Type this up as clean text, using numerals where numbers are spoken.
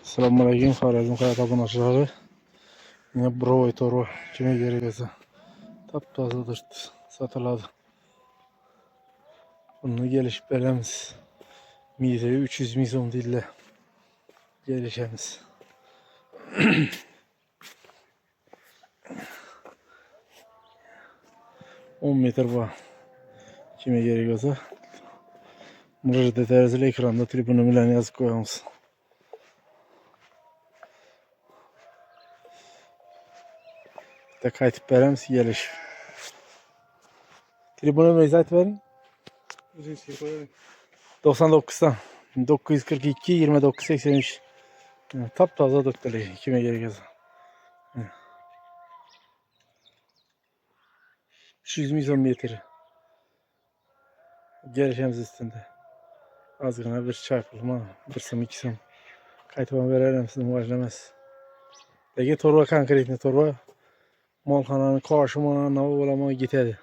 Selamünaleyküm. Xorazm Kaya tapınacıları. Yine bravo toru. Kime gerekirse. Taptazadır. Satıladı. Bunu gelişip veremiz. Mideye 300 milyon dille gelişemiz. 10 metre bu. Kime gerekiyorsa. Burada terzili ekranda tribünü bilen yazıp koyalımız. De kayıtıp veremiz geliş. Tribünü mezat verin. 99'dan 942 29 83 taptaza döktüler kime gerekiyorsa. 300 milyon metre gelişemiz üstünde. Azgına bir çarpılma, bir sım iki sım. Kayıtıma verelim sizin başlamaz. Peki torba konkretne torba malxananın karşıma nava olama gitedi.